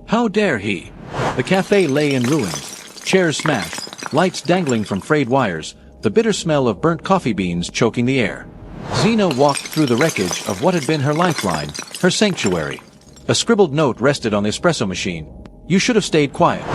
How dare he? The cafe lay in ruins, chairs smashed, lights dangling from frayed wires, the bitter smell of burnt coffee beans choking the air. Xena walked through the wreckage of what had been her lifeline, her sanctuary. A scribbled note rested on the espresso machine. You should have stayed quiet.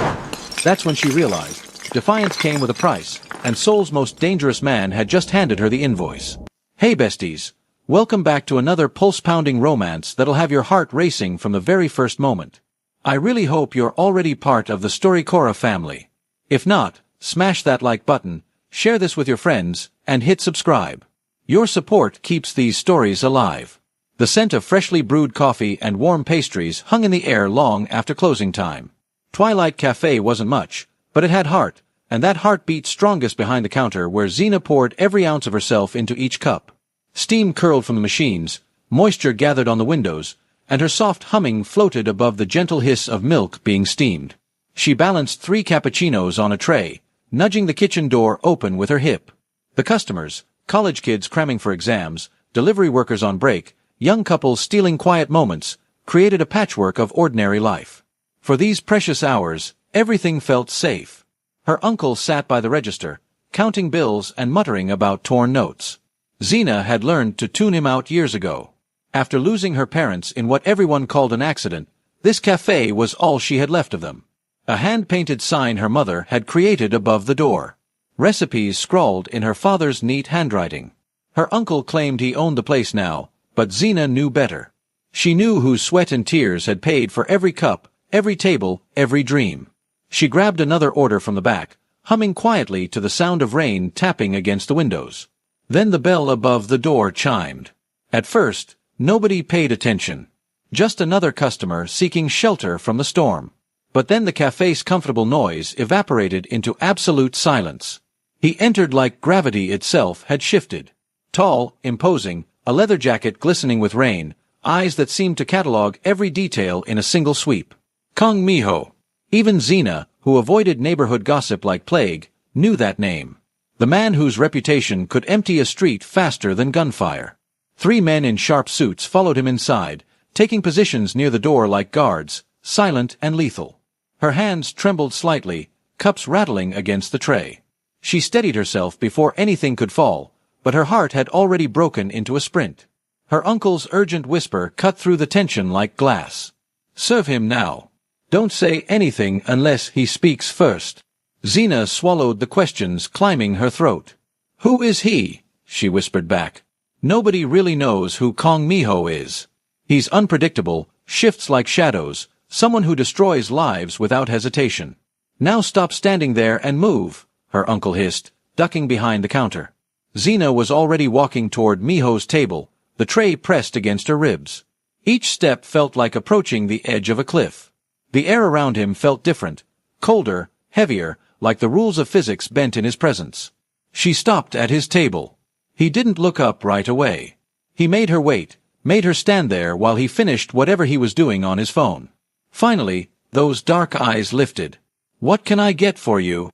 That's when she realized. Defiance came with a price, and Seoul's most dangerous man had just handed her the invoice. Hey besties. Welcome back to another pulse-pounding romance that'll have your heart racing from the very first moment. I really hope you're already part of the StoryCora family. If not, smash that like button, share this with your friends, and hit subscribe. Your support keeps these stories alive. The scent of freshly brewed coffee and warm pastries hung in the air long after closing time. Twilight Café wasn't much, but it had heart, and that heart beat strongest behind the counter where Xena poured every ounce of herself into each cup. Steam curled from the machines, moisture gathered on the windows, and her soft humming floated above the gentle hiss of milk being steamed. She balanced 3 cappuccinos on a tray, nudging the kitchen door open with her hip. The customers, college kids cramming for exams, delivery workers on break, young couples stealing quiet moments, created a patchwork of ordinary life. For these precious hours, everything felt safe. Her uncle sat by the register, counting bills and muttering about torn notes. Xena had learned to tune him out years ago. After losing her parents in what everyone called an accident, this cafe was all she had left of them. A hand-painted sign her mother had created above the door. Recipes scrawled in her father's neat handwriting. Her uncle claimed he owned the place now, but Xena knew better. She knew whose sweat and tears had paid for every cup, every table, every dream. She grabbed another order from the back, humming quietly to the sound of rain tapping against the windows. Then the bell above the door chimed. At first, nobody paid attention. Just another customer seeking shelter from the storm. But then the cafe's comfortable noise evaporated into absolute silence. He entered like gravity itself had shifted. Tall, imposing, a leather jacket glistening with rain, eyes that seemed to catalog every detail in a single sweep. Kong Miho. Even Xena, who avoided neighborhood gossip like plague, knew that name. The man whose reputation could empty a street faster than gunfire. 3 men in sharp suits followed him inside, taking positions near the door like guards, silent and lethal. Her hands trembled slightly, cups rattling against the tray. She steadied herself before anything could fall, but her heart had already broken into a sprint. Her uncle's urgent whisper cut through the tension like glass. Serve him now. Don't say anything unless he speaks first. Xena swallowed the questions climbing her throat. Who is he? She whispered back. Nobody really knows who Kong Miho is. He's unpredictable, shifts like shadows, someone who destroys lives without hesitation. Now stop standing there and move, her uncle hissed, ducking behind the counter. Xena was already walking toward Miho's table, the tray pressed against her ribs. Each step felt like approaching the edge of a cliff. The air around him felt different, colder, heavier, like the rules of physics bent in his presence. She stopped at his table. He didn't look up right away. He made her wait, made her stand there while he finished whatever he was doing on his phone. Finally, those dark eyes lifted. What can I get for you?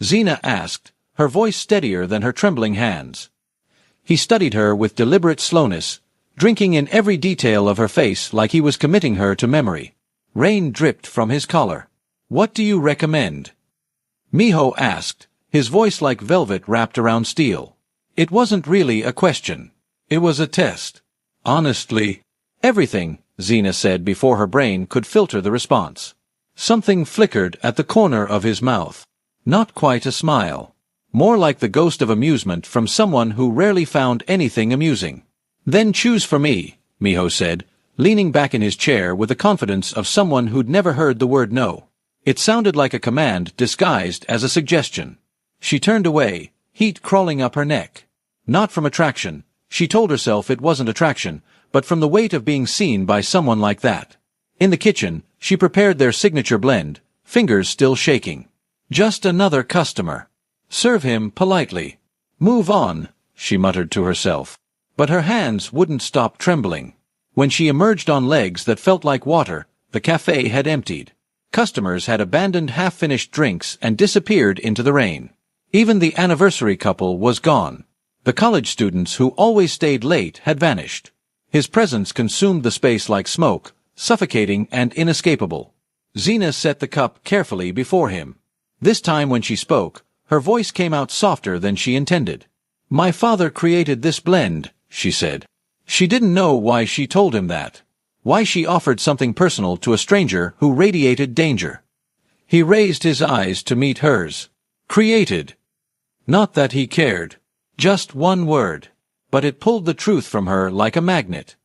Xena asked, her voice steadier than her trembling hands. He studied her with deliberate slowness, drinking in every detail of her face like he was committing her to memory. Rain dripped from his collar. What do you recommend? Miho asked, his voice like velvet wrapped around steel. It wasn't really a question. It was a test. Honestly, everything, Xena said before her brain could filter the response. Something flickered at the corner of his mouth. Not quite a smile. More like the ghost of amusement from someone who rarely found anything amusing. Then choose for me, Miho said, leaning back in his chair with the confidence of someone who'd never heard the word no. It sounded like a command disguised as a suggestion. She turned away, heat crawling up her neck. Not from attraction. She told herself it wasn't attraction, but from the weight of being seen by someone like that. In the kitchen, she prepared their signature blend, fingers still shaking. Just another customer. Serve him politely. Move on, she muttered to herself. But her hands wouldn't stop trembling. When she emerged on legs that felt like water, the cafe had emptied. Customers had abandoned half-finished drinks and disappeared into the rain. Even the anniversary couple was gone. The college students who always stayed late had vanished. His presence consumed the space like smoke, suffocating and inescapable. Xena set the cup carefully before him. This time when she spoke, her voice came out softer than she intended. "My father created this blend," she said. She didn't know why she told him that. Why she offered something personal to a stranger who radiated danger. He raised his eyes to meet hers. Created. Not that he cared. Just one word. But it pulled the truth from her like a magnet.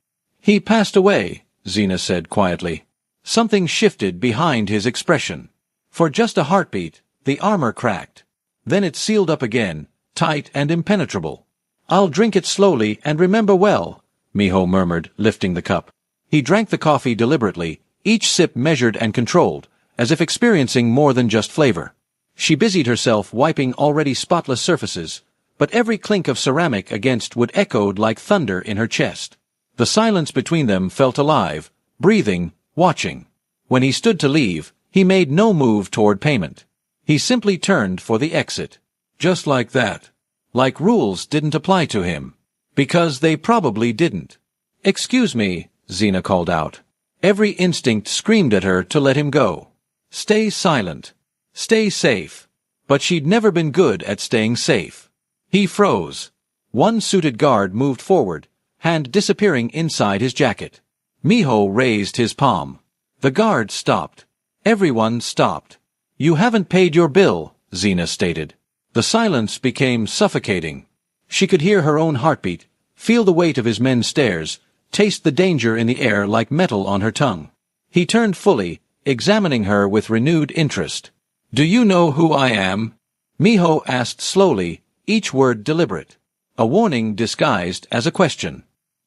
"He passed away," Xena said quietly. Something shifted behind his expression. For just a heartbeat, the armor cracked. Then it sealed up again, tight and impenetrable. "I'll drink it slowly and remember well," Miho murmured, lifting the cup. He drank the coffee deliberately, each sip measured and controlled, as if experiencing more than just flavor. She busied herself wiping already spotless surfaces, but every clink of ceramic against wood echoed like thunder in her chest. The silence between them felt alive, breathing, watching. When he stood to leave, he made no move toward payment. He simply turned for the exit. Just like that. Like rules didn't apply to him. Because they probably didn't. "Excuse me," Xena called out. Every instinct screamed at her to let him go. Stay silent. Stay safe. But she'd never been good at staying safe. He froze. One suited guard moved forward, hand disappearing inside his jacket. Miho raised his palm. The guard stopped. Everyone stopped. "You haven't paid your bill," Xena stated. The silence became suffocating. She could hear her own heartbeat, feel the weight of his men's stares, taste the danger in the air like metal on her tongue. He turned fully, examining her with renewed interest. "Do you know who I am?" Miho asked slowly, each word deliberate. A warning disguised as a question.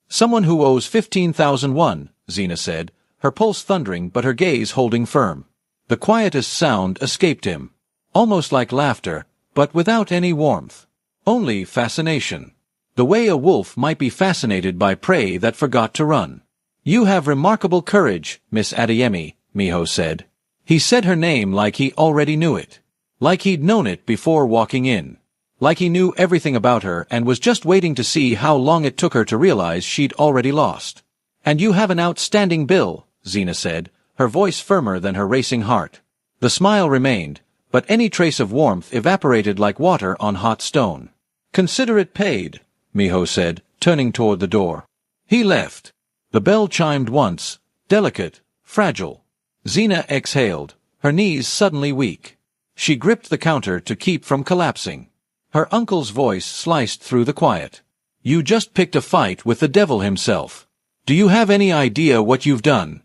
"Someone who owes 15,001, Xena said, her pulse thundering but her gaze holding firm. The quietest sound escaped him. Almost like laughter, but without any warmth. Only fascination. The way a wolf might be fascinated by prey that forgot to run. "You have remarkable courage, Miss Adeyemi," Miho said. He said her name like he already knew it. Like he'd known it before walking in. Like he knew everything about her and was just waiting to see how long it took her to realize she'd already lost. "And you have an outstanding bill," Xena said, her voice firmer than her racing heart. The smile remained, but any trace of warmth evaporated like water on hot stone. "Consider it paid," Miho said, turning toward the door. He left. The bell chimed once, delicate, fragile. Xena exhaled, her knees suddenly weak. She gripped the counter to keep from collapsing. Her uncle's voice sliced through the quiet. "You just picked a fight with the devil himself. Do you have any idea what you've done?"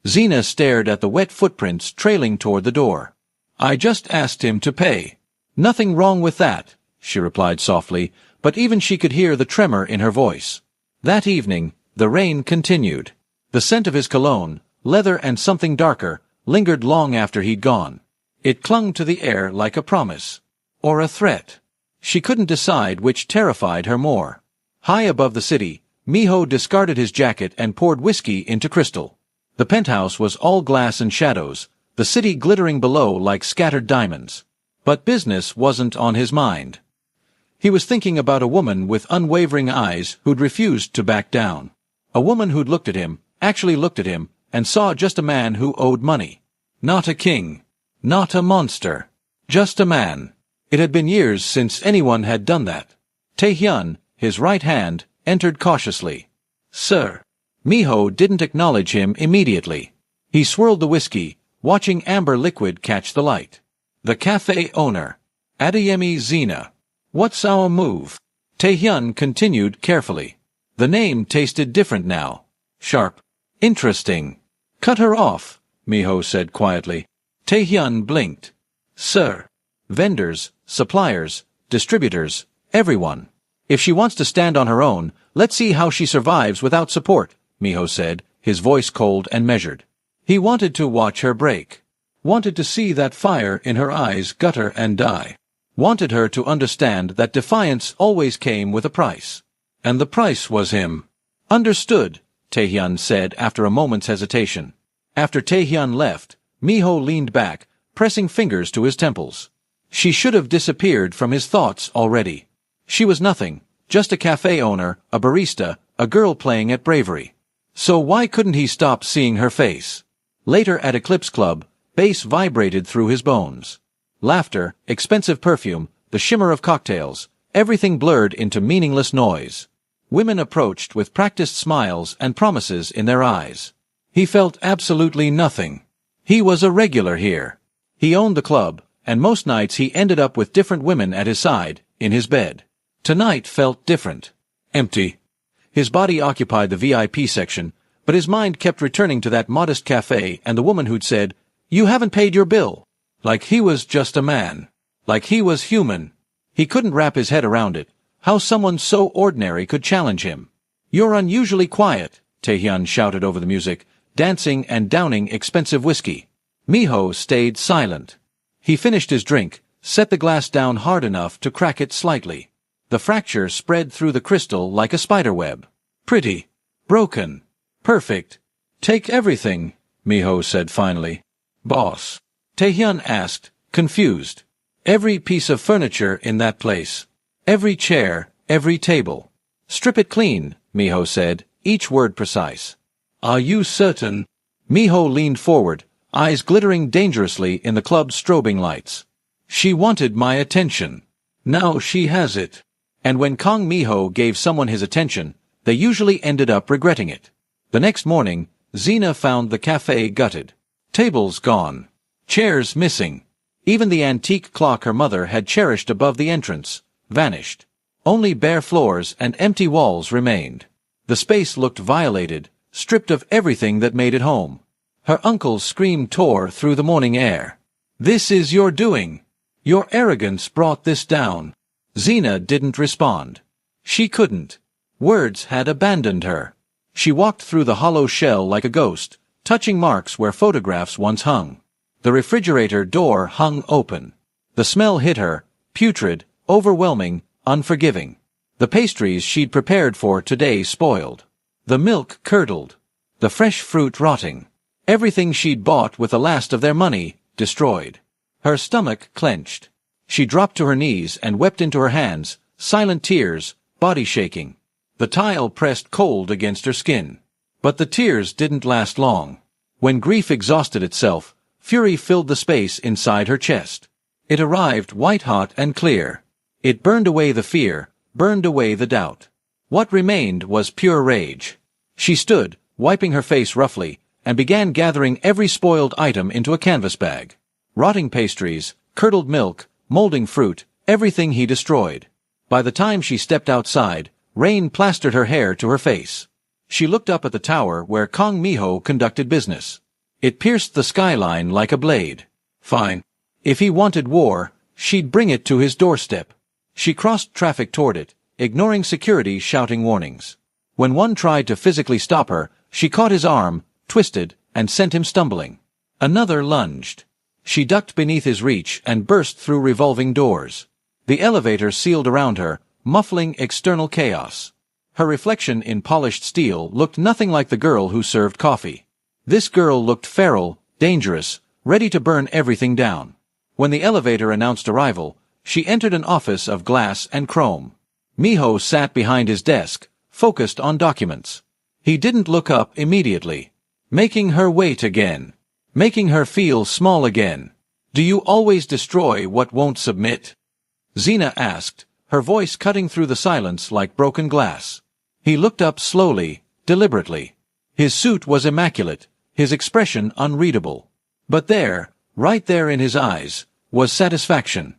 Xena stared at the wet footprints trailing toward the door. "I just asked him to pay." "Nothing wrong with that," she replied softly, but even she could hear the tremor in her voice. That evening, the rain continued. The scent of his cologne, leather and something darker, lingered long after he'd gone. It clung to the air like a promise. Or a threat. She couldn't decide which terrified her more. High above the city, Miho discarded his jacket and poured whiskey into crystal. The penthouse was all glass and shadows, the city glittering below like scattered diamonds. But business wasn't on his mind. He was thinking about a woman with unwavering eyes who'd refused to back down. A woman who'd looked at him, actually looked at him, and saw just a man who owed money. Not a king. Not a monster. Just a man. It had been years since anyone had done that. Taehyun, his right hand, entered cautiously. "Sir." Miho didn't acknowledge him immediately. He swirled the whiskey, watching amber liquid catch the light. "The cafe owner. Adeyemi Xena. What's our move?" Taehyun continued carefully. The name tasted different now. Sharp. Interesting. "Cut her off," Miho said quietly. Taehyun blinked. "Sir." "Vendors, suppliers, distributors, everyone. If she wants to stand on her own, let's see how she survives without support," Miho said, his voice cold and measured. He wanted to watch her break. Wanted to see that fire in her eyes gutter and die. Wanted her to understand that defiance always came with a price. And the price was him. "Understood," Taehyun said after a moment's hesitation. After Taehyun left, Miho leaned back, pressing fingers to his temples. She should have disappeared from his thoughts already. She was nothing, just a cafe owner, a barista, a girl playing at bravery. So why couldn't he stop seeing her face? Later at Eclipse Club, bass vibrated through his bones. Laughter, expensive perfume, the shimmer of cocktails, everything blurred into meaningless noise. Women approached with practiced smiles and promises in their eyes. He felt absolutely nothing. He was a regular here. He owned the club, and most nights he ended up with different women at his side, in his bed. Tonight felt different. Empty. His body occupied the VIP section, but his mind kept returning to that modest cafe and the woman who'd said, "You haven't paid your bill." Like he was just a man. Like he was human. He couldn't wrap his head around it. How someone so ordinary could challenge him. "You're unusually quiet," Taehyun shouted over the music, dancing and downing expensive whiskey. Miho stayed silent. He finished his drink, set the glass down hard enough to crack it slightly. The fracture spread through the crystal like a spiderweb. "Pretty. Broken. Perfect. Take everything," Miho said finally. "Boss?" Taehyun asked, confused. "Every piece of furniture in that place. Every chair, every table." "Strip it clean," Miho said, each word precise. "Are you certain?" Miho leaned forward, eyes glittering dangerously in the club's strobing lights. "She wanted my attention. Now she has it." And when Kong Miho gave someone his attention, they usually ended up regretting it. The next morning, Xena found the cafe gutted. Tables gone. Chairs missing. Even the antique clock her mother had cherished above the entrance vanished. Only bare floors and empty walls remained. The space looked violated, stripped of everything that made it home. Her uncle's scream tore through the morning air. "This is your doing. Your arrogance brought this down." Xena didn't respond. She couldn't. Words had abandoned her. She walked through the hollow shell like a ghost, touching marks where photographs once hung. The refrigerator door hung open. The smell hit her, putrid, overwhelming, unforgiving. The pastries she'd prepared for today spoiled. The milk curdled. The fresh fruit rotting. Everything she'd bought with the last of their money, destroyed. Her stomach clenched. She dropped to her knees and wept into her hands, silent tears, body shaking. The tile pressed cold against her skin. But the tears didn't last long. When grief exhausted itself, fury filled the space inside her chest. It arrived white-hot and clear. It burned away the fear, burned away the doubt. What remained was pure rage. She stood, wiping her face roughly, and began gathering every spoiled item into a canvas bag. Rotting pastries, curdled milk, molding fruit, everything he destroyed. By the time she stepped outside, rain plastered her hair to her face. She looked up at the tower where Kong Miho conducted business. It pierced the skyline like a blade. Fine. If he wanted war, she'd bring it to his doorstep. She crossed traffic toward it, ignoring security shouting warnings. When one tried to physically stop her, she caught his arm, twisted, and sent him stumbling. Another lunged. She ducked beneath his reach and burst through revolving doors. The elevator sealed around her, muffling external chaos. Her reflection in polished steel looked nothing like the girl who served coffee. This girl looked feral, dangerous, ready to burn everything down. When the elevator announced arrival, she entered an office of glass and chrome. Miho sat behind his desk, focused on documents. He didn't look up immediately. Making her wait again. Making her feel small again. "Do you always destroy what won't submit?" Xena asked, her voice cutting through the silence like broken glass. He looked up slowly, deliberately. His suit was immaculate, his expression unreadable. But there, right there in his eyes, was satisfaction.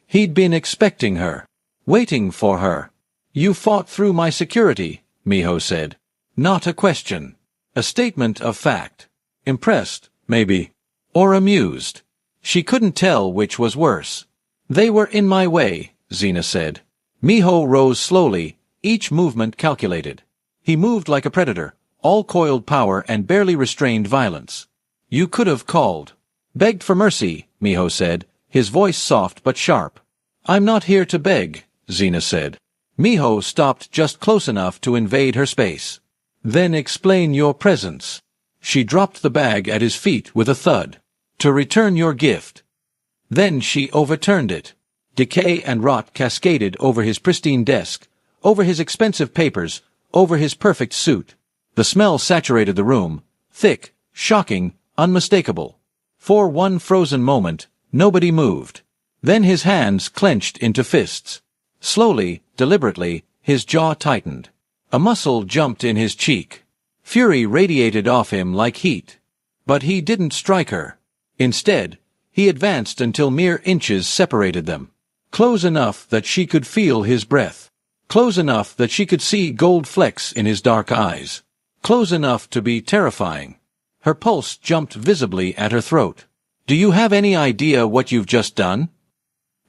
He'd been expecting her. Waiting for her. "You fought through my security," Miho said. Not a question. A statement of fact. Impressed, maybe. Or amused. She couldn't tell which was worse. "They were in my way," Xena said. Miho rose slowly, each movement calculated. He moved like a predator, all coiled power and barely restrained violence. "You could have called. Begged for mercy," Miho said, his voice soft but sharp. "I'm not here to beg," Xena said. Miho stopped just close enough to invade her space. "Then explain your presence." She dropped the bag at his feet with a thud. "To return your gift." Then she overturned it. Decay and rot cascaded over his pristine desk, over his expensive papers, over his perfect suit. The smell saturated the room, thick, shocking, unmistakable. For one frozen moment, nobody moved. Then his hands clenched into fists. Slowly, deliberately, his jaw tightened. A muscle jumped in his cheek. Fury radiated off him like heat. But he didn't strike her. Instead, he advanced until mere inches separated them. Close enough that she could feel his breath. Close enough that she could see gold flecks in his dark eyes. Close enough to be terrifying. Her pulse jumped visibly at her throat. "Do you have any idea what you've just done?"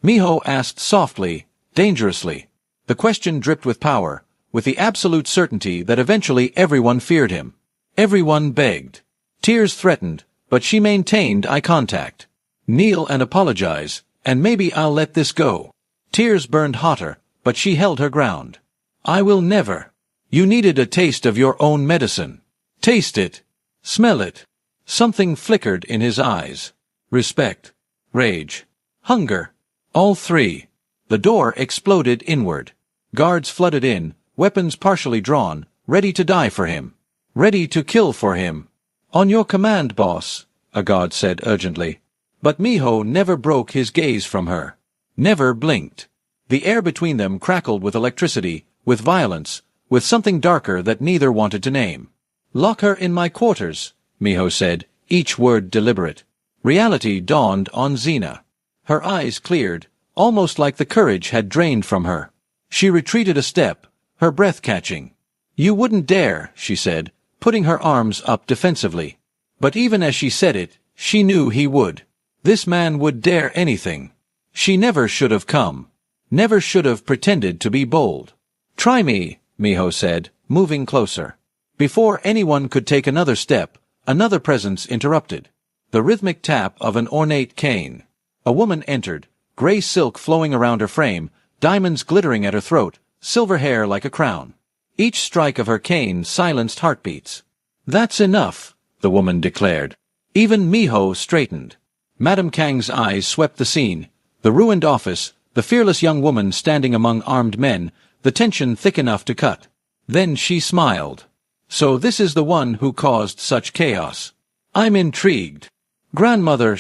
Miho asked softly, dangerously. The question dripped with power, with the absolute certainty that eventually everyone feared him. Everyone begged. Tears threatened, but she maintained eye contact. "Kneel and apologize, and maybe I'll let this go." Tears burned hotter, but she held her ground. "I will never." "You needed a taste of your own medicine. Taste it. Smell it." Something flickered in his eyes. Respect. Rage. Hunger. All three. The door exploded inward. Guards flooded in, weapons partially drawn, ready to die for him. Ready to kill for him. "On your command, boss," a guard said urgently. But Miho never broke his gaze from her. Never blinked. The air between them crackled with electricity, with violence, with something darker that neither wanted to name. "Lock her in my quarters," Miho said, each word deliberate. Reality dawned on Xena. Her eyes cleared, almost like the courage had drained from her. She retreated a step, her breath catching. "You wouldn't dare," she said, putting her arms up defensively. But even as she said it, she knew he would. This man would dare anything. She never should have come. Never should have pretended to be bold. "Try me," Miho said, moving closer. Before anyone could take another step, another presence interrupted. The rhythmic tap of an ornate cane. A woman entered, gray silk flowing around her frame, diamonds glittering at her throat, silver hair like a crown. Each strike of her cane silenced heartbeats. "That's enough," the woman declared. Even Miho straightened. Madame Kang's eyes swept the scene, the ruined office, the fearless young woman standing among armed men, the tension thick enough to cut. Then she smiled. "So this is the one who caused such chaos. I'm intrigued." "Grandmother,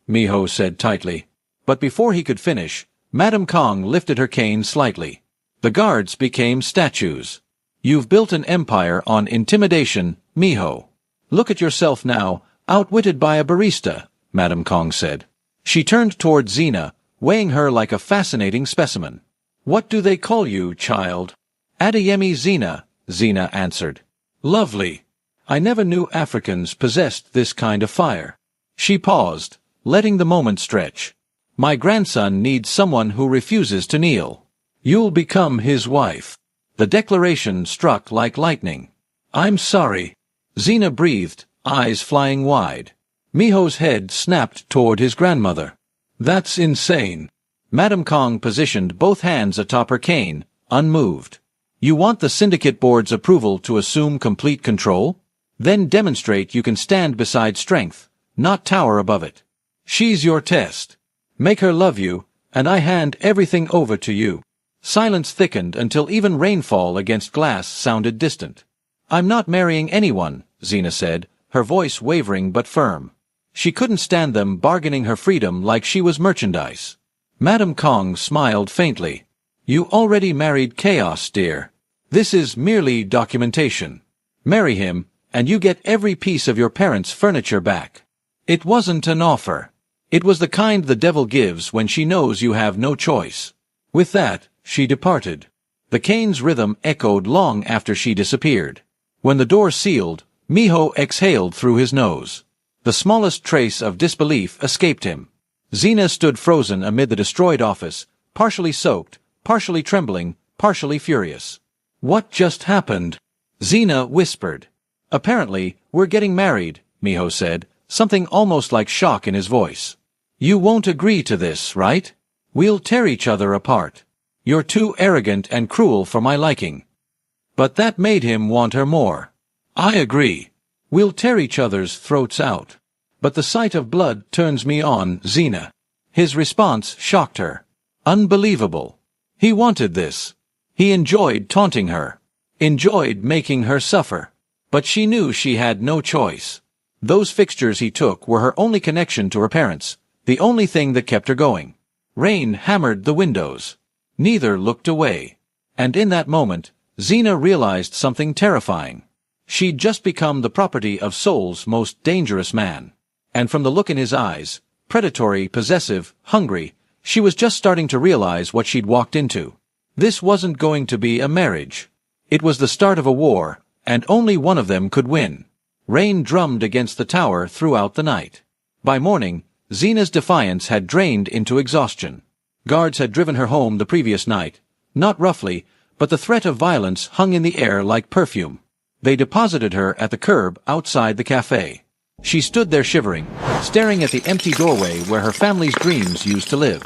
Miho said tightly. But before he could finish, Madame Kang lifted her cane slightly. The guards became statues. "You've built an empire on intimidation, Miho. Look at yourself now, outwitted by a barista," Madame Kang said. She turned toward Xena, weighing her like a fascinating specimen. "What do they call you, child?" "Adeyemi Xena answered. "Lovely. I never knew Africans possessed this kind of fire." She paused, letting the moment stretch. "My grandson needs someone who refuses to kneel. You'll become his wife." The declaration struck like lightning. "I'm sorry." Xena breathed, eyes flying wide. Miho's head snapped toward his grandmother. "That's insane." Madame Kang positioned both hands atop her cane, unmoved. "You want the syndicate board's approval to assume complete control? Then demonstrate you can stand beside strength, not tower above it. She's your test. Make her love you, and I hand everything over to you." Silence thickened until even rainfall against glass sounded distant. "I'm not marrying anyone," Xena said, her voice wavering but firm. She couldn't stand them bargaining her freedom like she was merchandise. Madame Kang smiled faintly. "You already married Chaos, dear. This is merely documentation. Marry him, and you get every piece of your parents' furniture back." It wasn't an offer. It was the kind the devil gives when she knows you have no choice. With that, she departed. The cane's rhythm echoed long after she disappeared. When the door sealed, Miho exhaled through his nose. The smallest trace of disbelief escaped him. Xena stood frozen amid the destroyed office, partially soaked, partially trembling, partially furious. "What just happened?" Xena whispered. "Apparently, we're getting married," Miho said, something almost like shock in his voice. "You won't agree to this, right? We'll tear each other apart. You're too arrogant and cruel for my liking." But that made him want her more. "I agree. We'll tear each other's throats out. But the sight of blood turns me on, Xena." His response shocked her. Unbelievable. He wanted this. He enjoyed taunting her. Enjoyed making her suffer. But she knew she had no choice. Those fixtures he took were her only connection to her parents, the only thing that kept her going. Rain hammered the windows. Neither looked away. And in that moment, Xena realized something terrifying. She'd just become the property of Seoul's most dangerous man. And from the look in his eyes, predatory, possessive, hungry, she was just starting to realize what she'd walked into. This wasn't going to be a marriage. It was the start of a war, and only one of them could win. Rain drummed against the tower throughout the night. By morning, Xena's defiance had drained into exhaustion. Guards had driven her home the previous night. Not roughly, but the threat of violence hung in the air like perfume. They deposited her at the curb outside the cafe. She stood there shivering, staring at the empty doorway where her family's dreams used to live.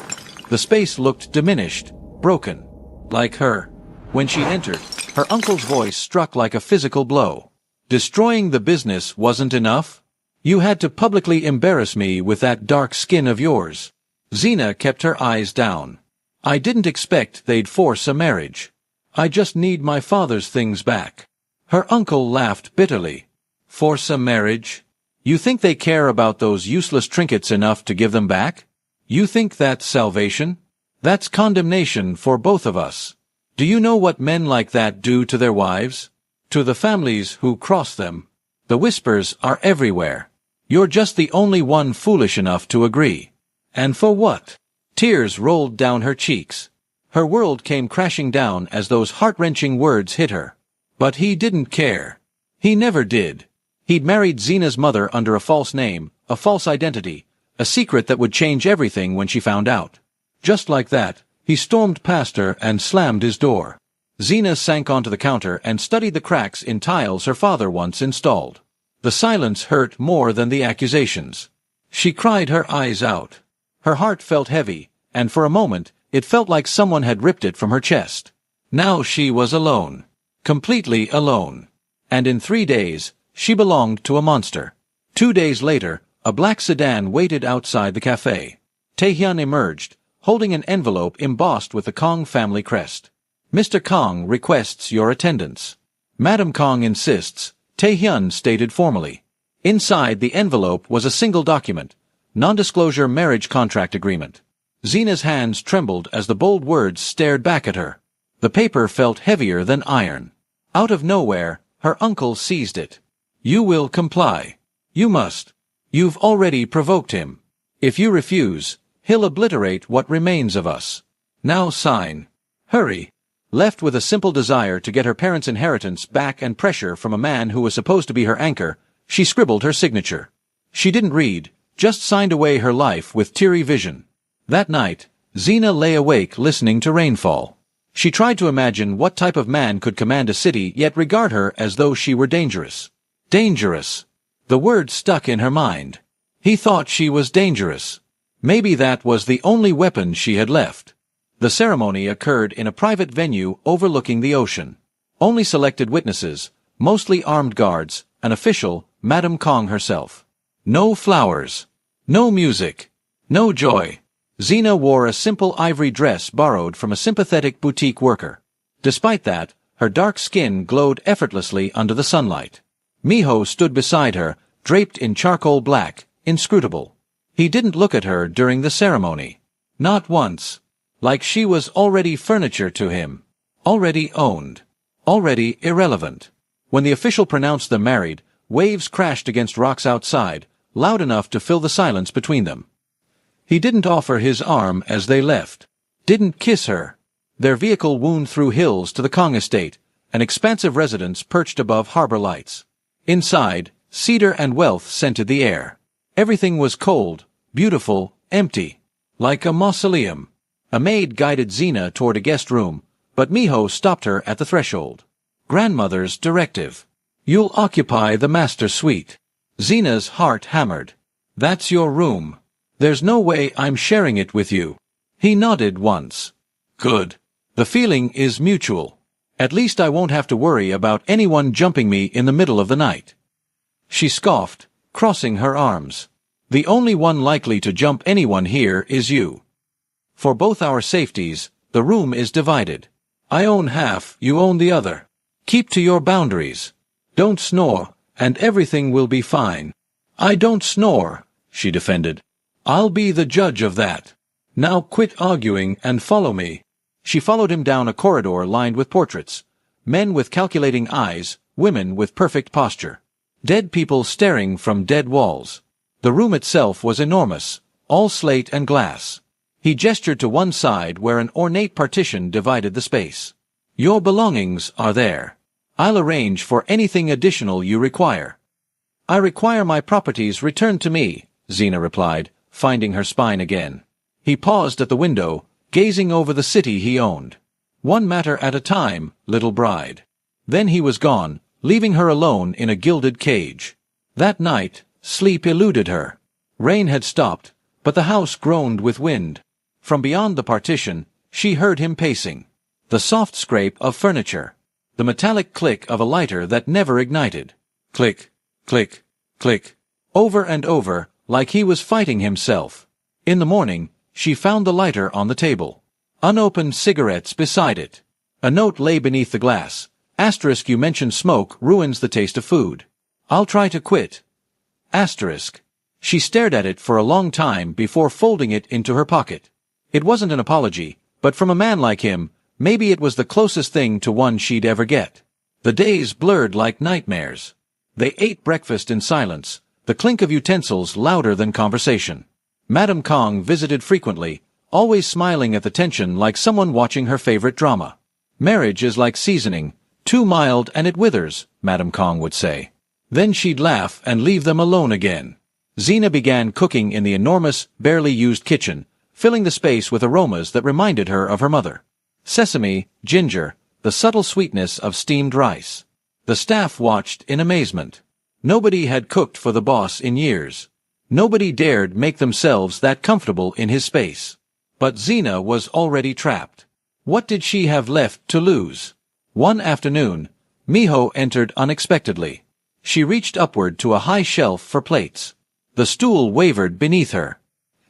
The space looked diminished, broken. Like her. When she entered, her uncle's voice struck like a physical blow. Destroying the business wasn't enough? You had to publicly embarrass me with that dark skin of yours. Xena kept her eyes down. I didn't expect they'd force a marriage. I just need my father's things back. Her uncle laughed bitterly. Force a marriage? You think they care about those useless trinkets enough to give them back? You think that's salvation? That's condemnation for both of us. Do you know what men like that do to their wives? To the families who cross them? The whispers are everywhere. You're just the only one foolish enough to agree. And for what? Tears rolled down her cheeks. Her world came crashing down as those heart-wrenching words hit her. But he didn't care. He never did. He'd married Xena's mother under a false name, a false identity, a secret that would change everything when she found out. Just like that, he stormed past her and slammed his door. Xena sank onto the counter and studied the cracks in tiles her father once installed. The silence hurt more than the accusations. She cried her eyes out. Her heart felt heavy, and for a moment, it felt like someone had ripped it from her chest. Now she was alone. Completely alone. And in 3 days, she belonged to a monster. 2 days later, a black sedan waited outside the cafe. Taehyun emerged, holding an envelope embossed with the Kong family crest. Mr. Kong requests your attendance. Madam Kong insists, Taehyun stated formally. Inside the envelope was a single document, non-disclosure marriage contract agreement. Xena's hands trembled as the bold words stared back at her. The paper felt heavier than iron. Out of nowhere, her uncle seized it. You will comply. You must. You've already provoked him. If you refuse, he'll obliterate what remains of us. Now sign. Hurry. Left with a simple desire to get her parents' inheritance back and pressure from a man who was supposed to be her anchor, she scribbled her signature. She didn't read, just signed away her life with teary vision. That night, Xena lay awake listening to rainfall. She tried to imagine what type of man could command a city yet regard her as though she were dangerous. Dangerous. The word stuck in her mind. He thought she was dangerous. Maybe that was the only weapon she had left. The ceremony occurred in a private venue overlooking the ocean. Only selected witnesses, mostly armed guards, an official, Madam Kong herself. No flowers. No music. No joy. Xena wore a simple ivory dress borrowed from a sympathetic boutique worker. Despite that, her dark skin glowed effortlessly under the sunlight. Miho stood beside her, draped in charcoal black, inscrutable. He didn't look at her during the ceremony. Not once. Like she was already furniture to him. Already owned. Already irrelevant. When the official pronounced them married, waves crashed against rocks outside, loud enough to fill the silence between them. He didn't offer his arm as they left. Didn't kiss her. Their vehicle wound through hills to the Kong estate, an expansive residence perched above harbor lights. Inside, cedar and wealth scented the air. Everything was cold, beautiful, empty. Like a mausoleum. A maid guided Xena toward a guest room, but Miho stopped her at the threshold. Grandmother's directive. You'll occupy the master suite. Xena's heart hammered. That's your room. There's no way I'm sharing it with you. He nodded once. Good. The feeling is mutual. At least I won't have to worry about anyone jumping me in the middle of the night. She scoffed, crossing her arms. The only one likely to jump anyone here is you. For both our safeties, the room is divided. I own half, you own the other. Keep to your boundaries. Don't snore, and everything will be fine. I don't snore, she defended. I'll be the judge of that. Now quit arguing and follow me. She followed him down a corridor lined with portraits. Men with calculating eyes, women with perfect posture. Dead people staring from dead walls. The room itself was enormous, all slate and glass. He gestured to one side where an ornate partition divided the space. Your belongings are there. I'll arrange for anything additional you require. I require my properties returned to me, Zena replied, finding her spine again. He paused at the window, gazing over the city he owned. One matter at a time, little bride. Then he was gone, leaving her alone in a gilded cage. That night, sleep eluded her. Rain had stopped, but the house groaned with wind. From beyond the partition, she heard him pacing. The soft scrape of furniture. The metallic click of a lighter that never ignited. Click, click, click. Over and over, like he was fighting himself. In the morning, she found the lighter on the table. Unopened cigarettes beside it. A note lay beneath the glass. Asterisk, you mentioned smoke ruins the taste of food. I'll try to quit. Asterisk. She stared at it for a long time before folding it into her pocket. It wasn't an apology, but from a man like him, maybe it was the closest thing to one she'd ever get. The days blurred like nightmares. They ate breakfast in silence, the clink of utensils louder than conversation. Madame Kong visited frequently, always smiling at the tension like someone watching her favorite drama. Marriage is like seasoning, too mild and it withers, Madame Kong would say. Then she'd laugh and leave them alone again. Zena began cooking in the enormous, barely used kitchen, filling the space with aromas that reminded her of her mother. Sesame, ginger, the subtle sweetness of steamed rice. The staff watched in amazement. Nobody had cooked for the boss in years. Nobody dared make themselves that comfortable in his space. But Zena was already trapped. What did she have left to lose? One afternoon, Miho entered unexpectedly. She reached upward to a high shelf for plates. The stool wavered beneath her.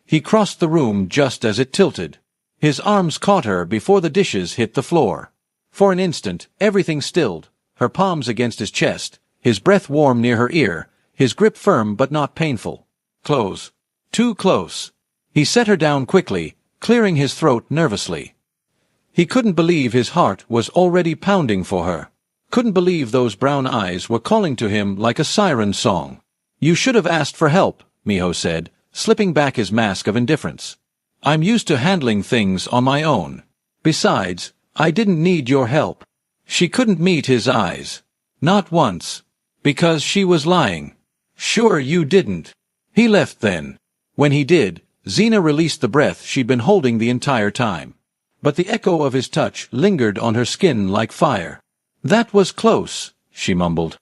He crossed the room just as it tilted. His arms caught her before the dishes hit the floor. For an instant, everything stilled, her palms against his chest, his breath warm near her ear, his grip firm but not painful. Close. Too close. He set her down quickly, clearing his throat nervously. He couldn't believe his heart was already pounding for her. Couldn't believe those brown eyes were calling to him like a siren song. You should have asked for help, Miho said, slipping back his mask of indifference. I'm used to handling things on my own. Besides, I didn't need your help. She couldn't meet his eyes. Not once. Because she was lying. Sure you didn't. He left then. When he did, Zena released the breath she'd been holding the entire time. But the echo of his touch lingered on her skin like fire. That was close, she mumbled.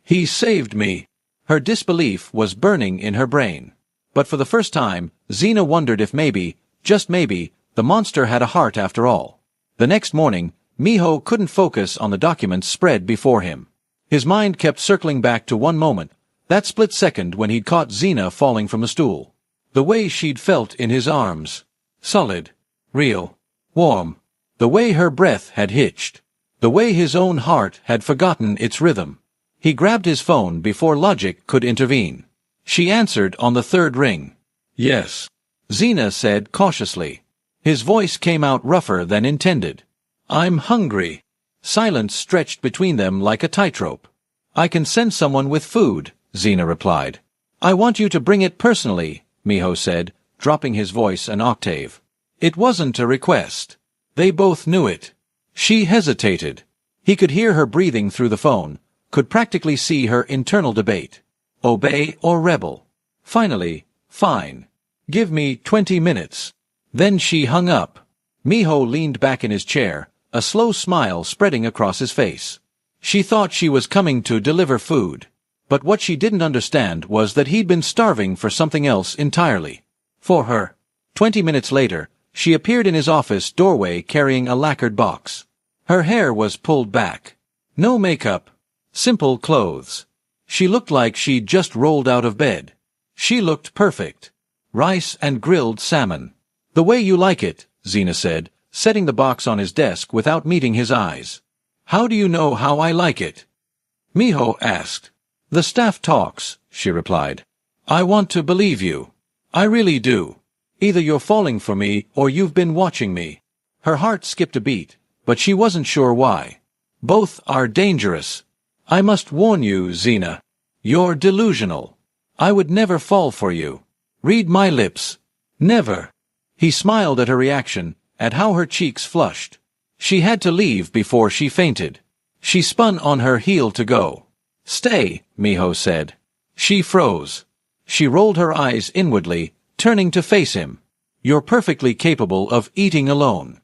He saved me. Her disbelief was burning in her brain. But for the first time, Zena wondered if maybe, just maybe, the monster had a heart after all. The next morning, Miho couldn't focus on the documents spread before him. His mind kept circling back to one moment, that split second when he'd caught Zena falling from the stool. The way she'd felt in his arms. Solid. Real. Warm. The way her breath had hitched. The way his own heart had forgotten its rhythm. He grabbed his phone before logic could intervene. She answered on the third ring. Yes. Zena said cautiously. His voice came out rougher than intended. I'm hungry. Silence stretched between them like a tightrope. I can send someone with food, Zena replied. I want you to bring it personally, Miho said, dropping his voice an octave. It wasn't a request. They both knew it. She hesitated. He could hear her breathing through the phone, could practically see her internal debate. Obey or rebel? Finally, fine. Give me 20 minutes. Then she hung up. Miho leaned back in his chair, a slow smile spreading across his face. She thought she was coming to deliver food. But what she didn't understand was that he'd been starving for something else entirely. For her. 20 minutes later, she appeared in his office doorway carrying a lacquered box. Her hair was pulled back. No makeup. Simple clothes. She looked like she'd just rolled out of bed. She looked perfect. Rice and grilled salmon. The way you like it, Zena said, setting the box on his desk without meeting his eyes. How do you know how I like it? Miho asked. The staff talks, she replied. I want to believe you. I really do. Either you're falling for me or you've been watching me. Her heart skipped a beat, but she wasn't sure why. Both are dangerous. I must warn you, Zena. You're delusional. I would never fall for you. Read my lips. Never. He smiled at her reaction, at how her cheeks flushed. She had to leave before she fainted. She spun on her heel to go. Stay, Miho said. She froze. She rolled her eyes inwardly, turning to face him. You're perfectly capable of eating alone.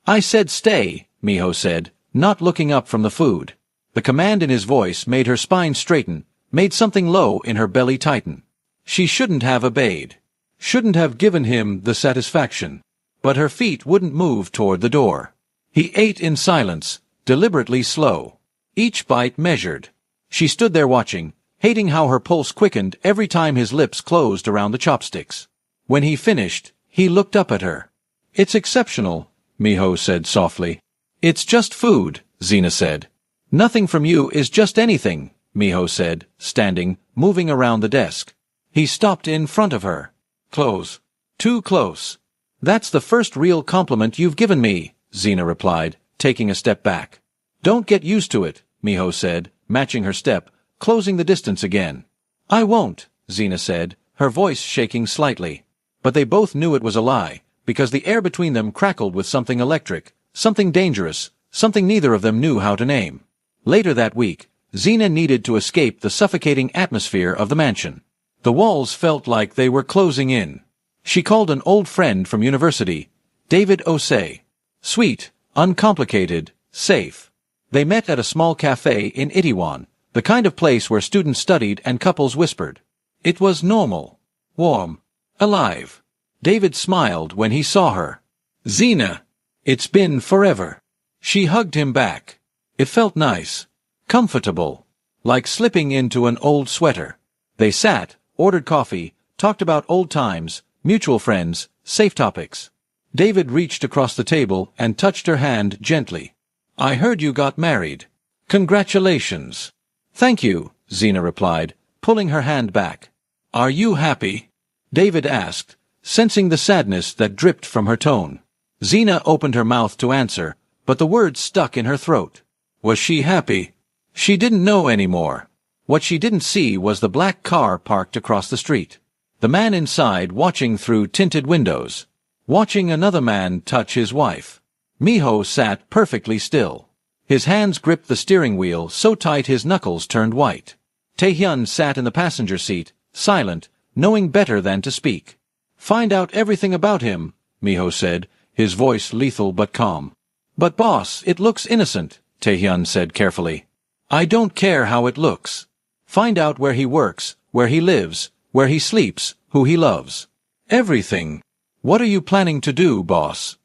I said stay, Miho said, not looking up from the food. The command in his voice made her spine straighten, made something low in her belly tighten. She shouldn't have obeyed. Shouldn't have given him the satisfaction. But her feet wouldn't move toward the door. He ate in silence, deliberately slow. Each bite measured. She stood there watching, hating how her pulse quickened every time his lips closed around the chopsticks. When he finished, he looked up at her. It's exceptional, Miho said softly. It's just food, Zena said. Nothing from you is just anything, Miho said, standing, moving around the desk. He stopped in front of her. Close. Too close. That's the first real compliment you've given me, Zena replied, taking a step back. Don't get used to it, Miho said, matching her step, closing the distance again. I won't, Zena said, her voice shaking slightly. But they both knew it was a lie, because the air between them crackled with something electric, something dangerous, something neither of them knew how to name. Later that week, Zena needed to escape the suffocating atmosphere of the mansion. The walls felt like they were closing in. She called an old friend from university, David Osei. Sweet, uncomplicated, safe. They met at a small cafe in Itaewon, the kind of place where students studied and couples whispered. It was normal, warm, alive. David smiled when he saw her. Zena, it's been forever. She hugged him back. It felt nice, comfortable, like slipping into an old sweater. They sat, ordered coffee, talked about old times, mutual friends, safe topics. David reached across the table and touched her hand gently. I heard you got married. Congratulations. Thank you, Zena replied, pulling her hand back. Are you happy? David asked, sensing the sadness that dripped from her tone. Zena opened her mouth to answer, but the words stuck in her throat. Was she happy? She didn't know anymore. What she didn't see was the black car parked across the street. The man inside watching through tinted windows. Watching another man touch his wife. Miho sat perfectly still. His hands gripped the steering wheel so tight his knuckles turned white. Taehyun sat in the passenger seat, silent, knowing better than to speak. Find out everything about him, Miho said, his voice lethal but calm. But boss, it looks innocent, Taehyun said carefully. I don't care how it looks. Find out where he works, where he lives, where he sleeps, who he loves. Everything. What are you planning to do, boss?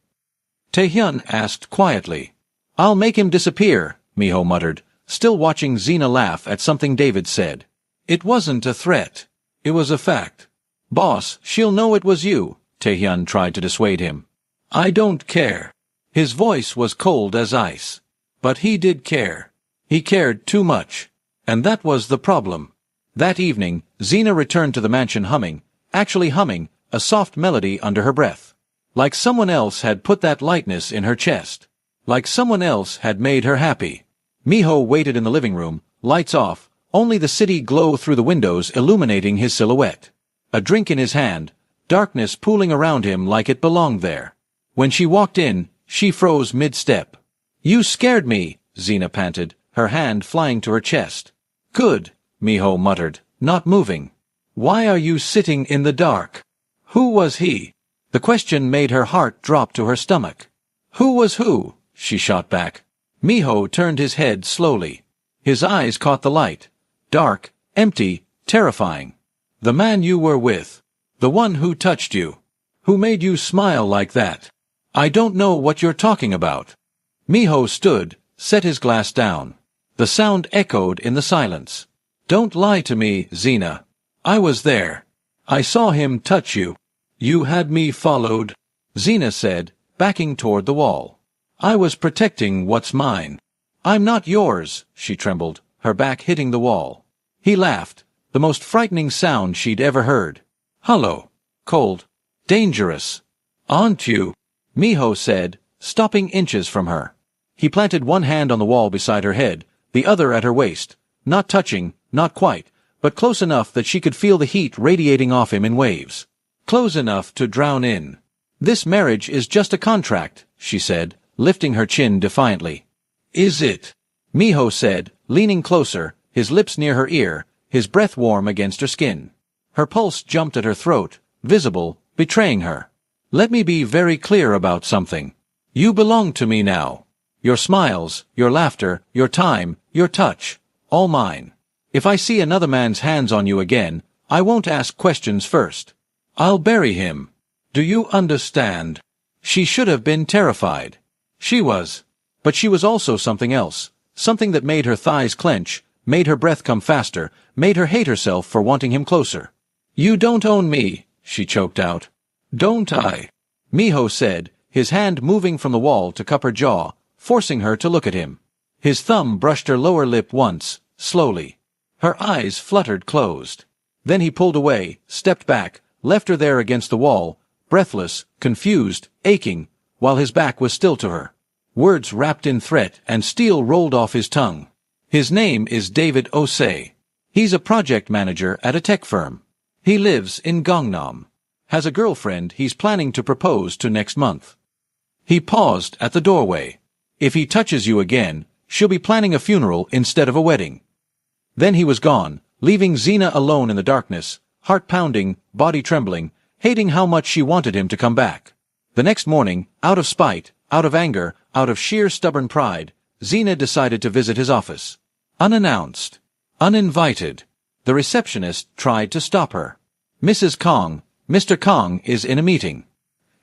Taehyun asked quietly. I'll make him disappear, Miho muttered, still watching Zena laugh at something David said. It wasn't a threat. It was a fact. Boss, she'll know it was you, Taehyun tried to dissuade him. I don't care. His voice was cold as ice. But he did care. He cared too much. And that was the problem. That evening, Zena returned to the mansion humming, actually humming, a soft melody under her breath. Like someone else had put that lightness in her chest. Like someone else had made her happy. Miho waited in the living room, lights off, only the city glow through the windows illuminating his silhouette. A drink in his hand, darkness pooling around him like it belonged there. When she walked in, she froze mid-step. You scared me, Zena panted, her hand flying to her chest. Good, Miho muttered, not moving. Why are you sitting in the dark? Who was he? The question made her heart drop to her stomach. Who was who? She shot back. Miho turned his head slowly. His eyes caught the light. Dark, empty, terrifying. The man you were with. The one who touched you. Who made you smile like that. I don't know what you're talking about. Miho stood, set his glass down. The sound echoed in the silence. Don't lie to me, Zena. I was there. I saw him touch you. You had me followed, Zena said, backing toward the wall. I was protecting what's mine. I'm not yours, she trembled, her back hitting the wall. He laughed, The most frightening sound she'd ever heard. "Hello. Cold. Dangerous. Aren't you?" Miho said, stopping inches from her. He planted one hand on the wall beside her head, the other at her waist, not touching, not quite, but close enough that she could feel the heat radiating off him in waves. Close enough to drown in. "This marriage is just a contract," she said, lifting her chin defiantly. "Is it?" Miho said, leaning closer, his lips near her ear, his breath warm against her skin. Her pulse jumped at her throat, visible, betraying her. "Let me be very clear about something. You belong to me now. Your smiles, your laughter, your time, your touch, all mine. If I see another man's hands on you again, I won't ask questions first. I'll bury him. Do you understand?" She should have been terrified. She was. But she was also something else, something that made her thighs clench, made her breath come faster, made her hate herself for wanting him closer. "You don't own me," she choked out. "Don't I?" Miho said, his hand moving from the wall to cup her jaw, forcing her to look at him. His thumb brushed her lower lip once, slowly. Her eyes fluttered closed. Then he pulled away, stepped back, left her there against the wall, breathless, confused, aching, while his back was still to her. Words wrapped in threat and steel rolled off his tongue. "His name is David Osei. He's a project manager at a tech firm. He lives in Gangnam. Has a girlfriend he's planning to propose to next month." He paused at the doorway. "If he touches you again, she'll be planning a funeral instead of a wedding." Then he was gone, leaving Zena alone in the darkness, heart pounding, body trembling, hating how much she wanted him to come back. The next morning, out of spite, out of anger, out of sheer stubborn pride, Zena decided to visit his office. Unannounced. Uninvited. The receptionist tried to stop her. "Mrs. Kong, Mr. Kong is in a meeting,"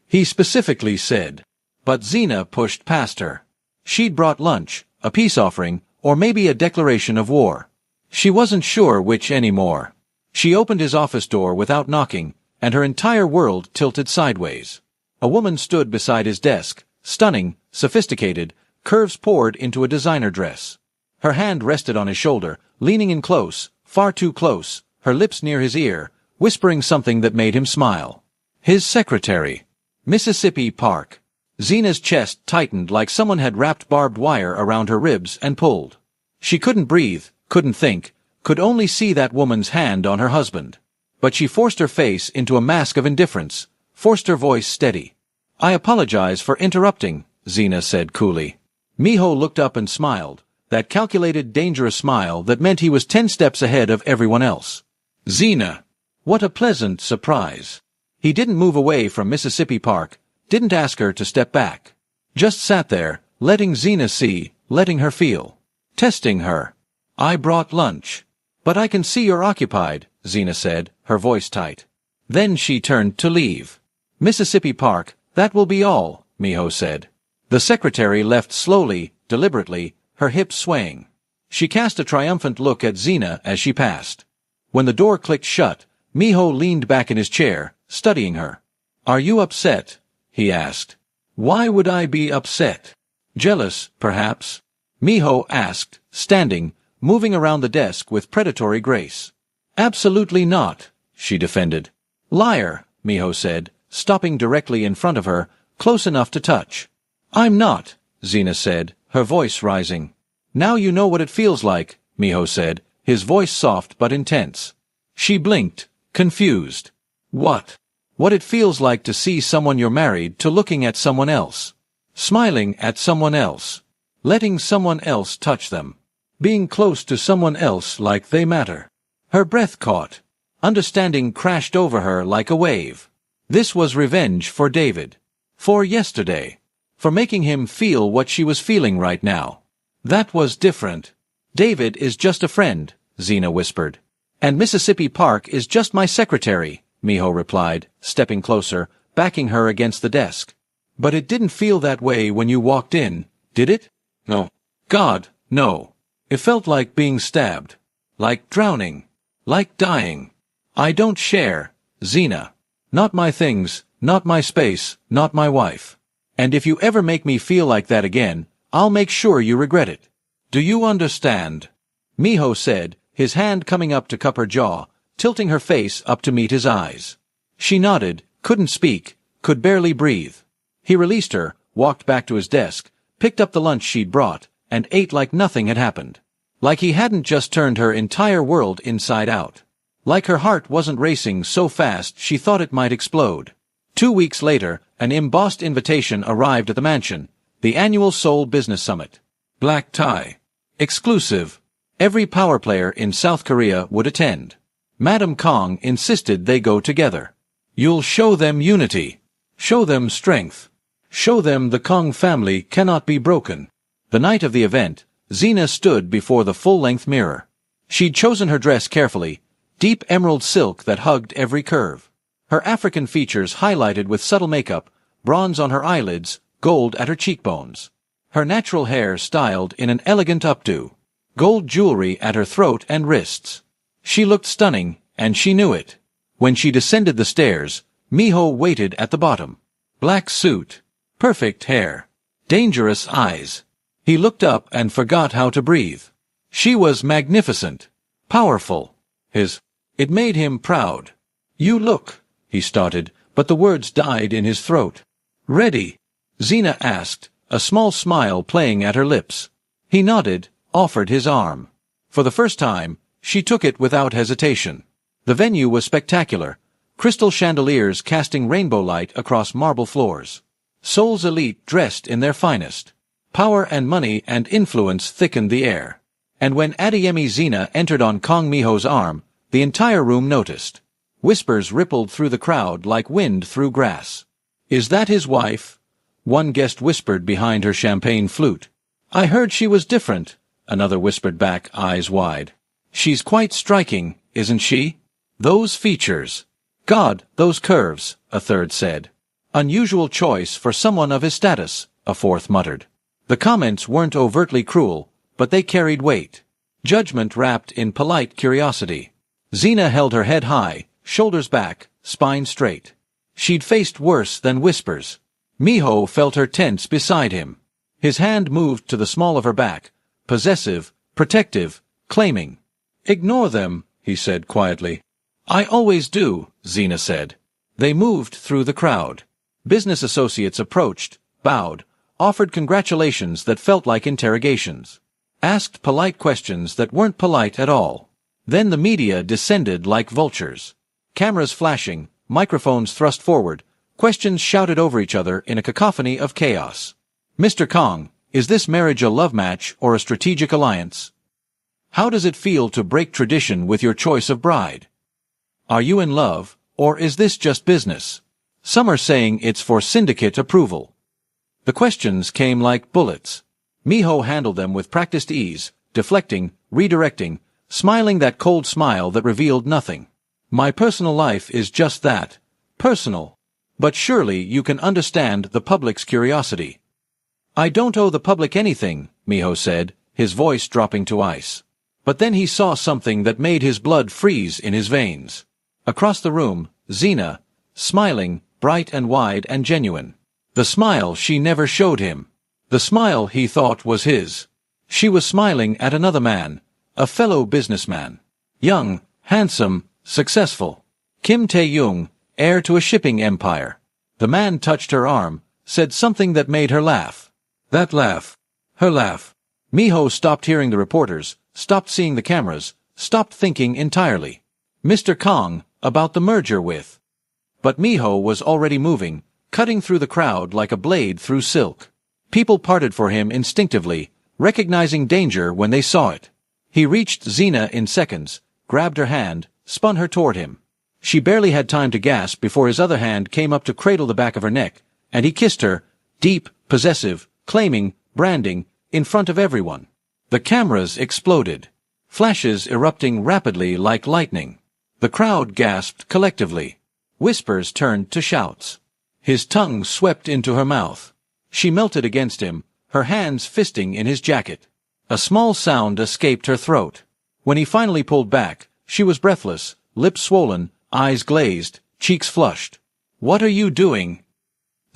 he specifically said. But Zena pushed past her. She'd brought lunch, a peace offering, or maybe a declaration of war. She wasn't sure which anymore. She opened his office door without knocking, and her entire world tilted sideways. A woman stood beside his desk, stunning, sophisticated, curves poured into a designer dress. Her hand rested on his shoulder, leaning in close, far too close, her lips near his ear, whispering something that made him smile. His secretary. Mississippi Park. Zena's chest tightened like someone had wrapped barbed wire around her ribs and pulled. She couldn't breathe, couldn't think, could only see that woman's hand on her husband. But she forced her face into a mask of indifference, forced her voice steady. "I apologize for interrupting," Zena said coolly. Miho looked up and smiled, that calculated, dangerous smile that meant he was 10 steps ahead of everyone else. "Zena! What a pleasant surprise." He didn't move away from Mississippi Park, didn't ask her to step back. Just sat there, letting Zena see, letting her feel. Testing her. "I brought lunch. But I can see you're occupied," Zena said, her voice tight. Then she turned to leave. "Mississippi Park, that will be all," Miho said. The secretary left slowly, deliberately, her hips swaying. She cast a triumphant look at Zena as she passed. When the door clicked shut, Miho leaned back in his chair, studying her. "Are you upset?" he asked. "Why would I be upset?" "Jealous, perhaps?" Miho asked, standing, moving around the desk with predatory grace. "Absolutely not," she defended. "Liar," Miho said, stopping directly in front of her, close enough to touch. "I'm not," Zena said, her voice rising. "Now you know what it feels like," Miho said, his voice soft but intense. She blinked, confused. "What?" "What it feels like to see someone you're married to looking at someone else. Smiling at someone else. Letting someone else touch them. Being close to someone else like they matter." Her breath caught. Understanding crashed over her like a wave. This was revenge for David. For yesterday. For making him feel what she was feeling right now. That was different. "David is just a friend," Zena whispered. "And Mississippi Park is just my secretary," Miho replied, stepping closer, backing her against the desk. "But it didn't feel that way when you walked in, did it?" "No." "God, no. It felt like being stabbed. Like drowning. Like dying. I don't share, Zena. Not my things, not my space, not my wife. And if you ever make me feel like that again, I'll make sure you regret it. Do you understand?" Miho said, his hand coming up to cup her jaw, tilting her face up to meet his eyes. She nodded, couldn't speak, could barely breathe. He released her, walked back to his desk, picked up the lunch she'd brought, and ate like nothing had happened. Like he hadn't just turned her entire world inside out. Like her heart wasn't racing so fast she thought it might explode. 2 weeks later, an embossed invitation arrived at the mansion, the annual Seoul Business Summit. Black tie. Exclusive. Every power player in South Korea would attend. Madam Kong insisted they go together. You'll show them unity. Show them strength. Show them the Kong family cannot be broken. The night of the event, Zena stood before the full-length mirror. She'd chosen her dress carefully, deep emerald silk that hugged every curve. Her African features highlighted with subtle makeup, bronze on her eyelids, gold at her cheekbones. Her natural hair styled in an elegant updo. Gold jewelry at her throat and wrists. She looked stunning, and she knew it. When she descended the stairs, Miho waited at the bottom. Black suit. Perfect hair. Dangerous eyes. He looked up and forgot how to breathe. She was magnificent. Powerful. It made him proud. You look, he started, but the words died in his throat. Ready? Zena asked, a small smile playing at her lips. He nodded, offered his arm. For the first time, she took it without hesitation. The venue was spectacular, crystal chandeliers casting rainbow light across marble floors. Seoul's elite dressed in their finest. Power and money and influence thickened the air. And when Adeyemi Zena entered on Kong Miho's arm, the entire room noticed. Whispers rippled through the crowd like wind through grass. Is that his wife? One guest whispered behind her champagne flute. I heard she was different, another whispered back, eyes wide. She's quite striking, isn't she? Those features. God, those curves, a third said. Unusual choice for someone of his status, a fourth muttered. The comments weren't overtly cruel, but they carried weight. Judgment wrapped in polite curiosity. Zena held her head high, shoulders back, spine straight. She'd faced worse than whispers. Miho felt her tense beside him. His hand moved to the small of her back, possessive, protective, claiming. Ignore them, he said quietly. I always do, Zena said. They moved through the crowd. Business associates approached, bowed, offered congratulations that felt like interrogations. Asked polite questions that weren't polite at all. Then the media descended like vultures. Cameras flashing, microphones thrust forward, questions shouted over each other in a cacophony of chaos. Mr. Kong, is this marriage a love match or a strategic alliance? How does it feel to break tradition with your choice of bride? Are you in love, or is this just business? Some are saying it's for syndicate approval. The questions came like bullets. Miho handled them with practiced ease, deflecting, redirecting, smiling that cold smile that revealed nothing. My personal life is just that, personal. But surely you can understand the public's curiosity. I don't owe the public anything, Miho said, his voice dropping to ice. But then he saw something that made his blood freeze in his veins. Across the room, Zena, smiling, bright and wide and genuine. The smile she never showed him. The smile he thought was his. She was smiling at another man, a fellow businessman. Young, handsome, successful. Kim Tae-young, heir to a shipping empire. The man touched her arm, said something that made her laugh. That laugh. Her laugh. Miho stopped hearing the reporters, stopped seeing the cameras, stopped thinking entirely. Mr. Kong, about the merger with. But Miho was already moving, cutting through the crowd like a blade through silk. People parted for him instinctively, recognizing danger when they saw it. He reached Zena in seconds, grabbed her hand, spun her toward him. She barely had time to gasp before his other hand came up to cradle the back of her neck, and he kissed her, deep, possessive, claiming, branding, in front of everyone. The cameras exploded, flashes erupting rapidly like lightning. The crowd gasped collectively. Whispers turned to shouts. His tongue swept into her mouth. She melted against him, her hands fisting in his jacket. A small sound escaped her throat. When he finally pulled back, she was breathless, lips swollen, eyes glazed, cheeks flushed. What are you doing?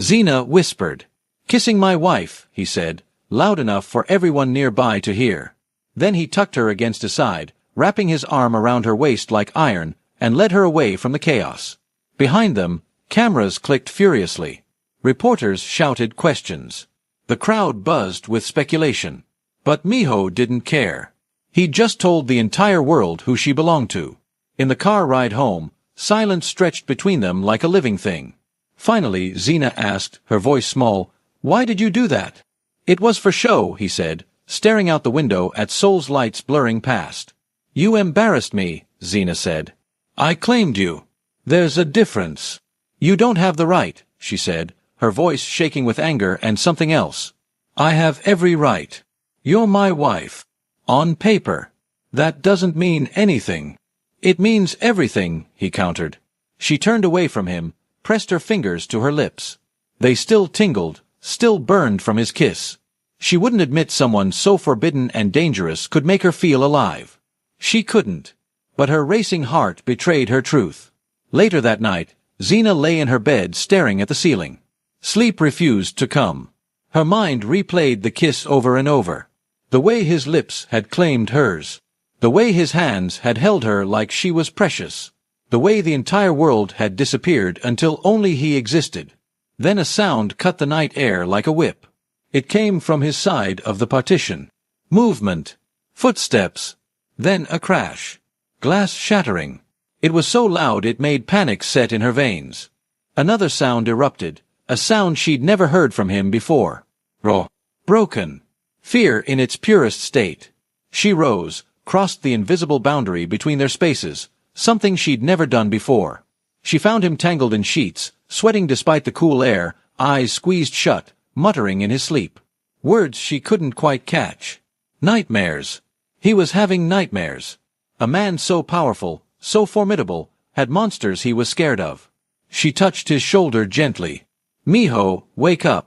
Zena whispered. Kissing my wife, he said, loud enough for everyone nearby to hear. Then he tucked her against his side, wrapping his arm around her waist like iron, and led her away from the chaos. Behind them, cameras clicked furiously. Reporters shouted questions. The crowd buzzed with speculation. But Miho didn't care. He'd just told the entire world who she belonged to. In the car ride home, silence stretched between them like a living thing. Finally, Xena asked, her voice small, "Why did you do that?" "It was for show," he said, staring out the window at Seoul's lights blurring past. "You embarrassed me," Xena said. "I claimed you. There's a difference." "You don't have the right," she said, her voice shaking with anger and something else. "I have every right. You're my wife. On paper. That doesn't mean anything." "It means everything," he countered. She turned away from him, pressed her fingers to her lips. They still tingled, still burned from his kiss. She wouldn't admit someone so forbidden and dangerous could make her feel alive. She couldn't. But her racing heart betrayed her truth. Later that night, Xena lay in her bed staring at the ceiling. Sleep refused to come. Her mind replayed the kiss over and over. The way his lips had claimed hers. The way his hands had held her like she was precious. The way the entire world had disappeared until only he existed. Then a sound cut the night air like a whip. It came from his side of the partition. Movement. Footsteps. Then a crash. Glass shattering. It was so loud it made panic set in her veins. Another sound erupted, a sound she'd never heard from him before. Raw. Broken. Fear in its purest state. She rose, crossed the invisible boundary between their spaces, something she'd never done before. She found him tangled in sheets, sweating despite the cool air, eyes squeezed shut, muttering in his sleep. Words she couldn't quite catch. Nightmares. He was having nightmares. A man so powerful, so formidable, had monsters he was scared of. She touched his shoulder gently. "Miho, wake up."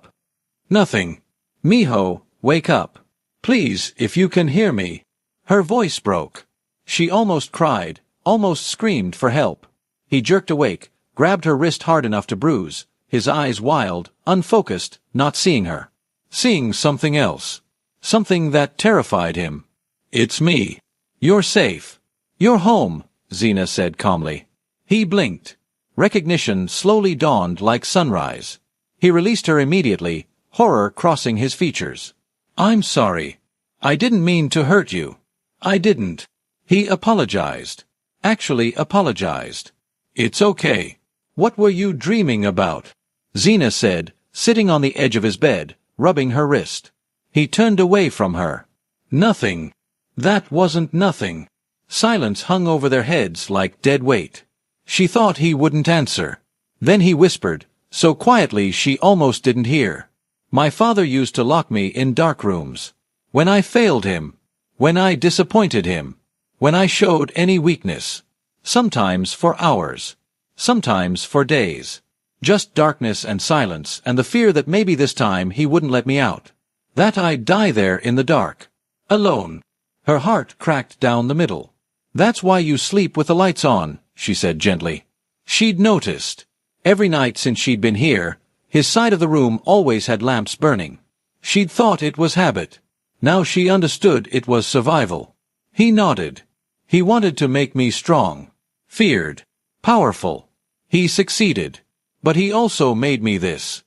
"Nothing." "Miho, wake up. Please, if you can hear me." Her voice broke. She almost cried, almost screamed for help. He jerked awake, grabbed her wrist hard enough to bruise, his eyes wild, unfocused, not seeing her. Seeing something else. Something that terrified him. "It's me. You're safe. You're home," Xena said calmly. He blinked. Recognition slowly dawned like sunrise. He released her immediately, horror crossing his features. "I'm sorry. I didn't mean to hurt you. I didn't." He apologized. Actually apologized. "It's okay. What were you dreaming about?" Xena said, sitting on the edge of his bed, rubbing her wrist. He turned away from her. "Nothing. That wasn't nothing." Silence hung over their heads like dead weight. She thought he wouldn't answer. Then he whispered, so quietly she almost didn't hear. "My father used to lock me in dark rooms. When I failed him. When I disappointed him. When I showed any weakness. Sometimes for hours. Sometimes for days. Just darkness and silence and the fear that maybe this time he wouldn't let me out. That I'd die there in the dark. Alone." Her heart cracked down the middle. "That's why you sleep with the lights on," she said gently. She'd noticed. Every night since she'd been here, his side of the room always had lamps burning. She'd thought it was habit. Now she understood it was survival. He nodded. "He wanted to make me strong. Feared. Powerful. He succeeded. But he also made me this."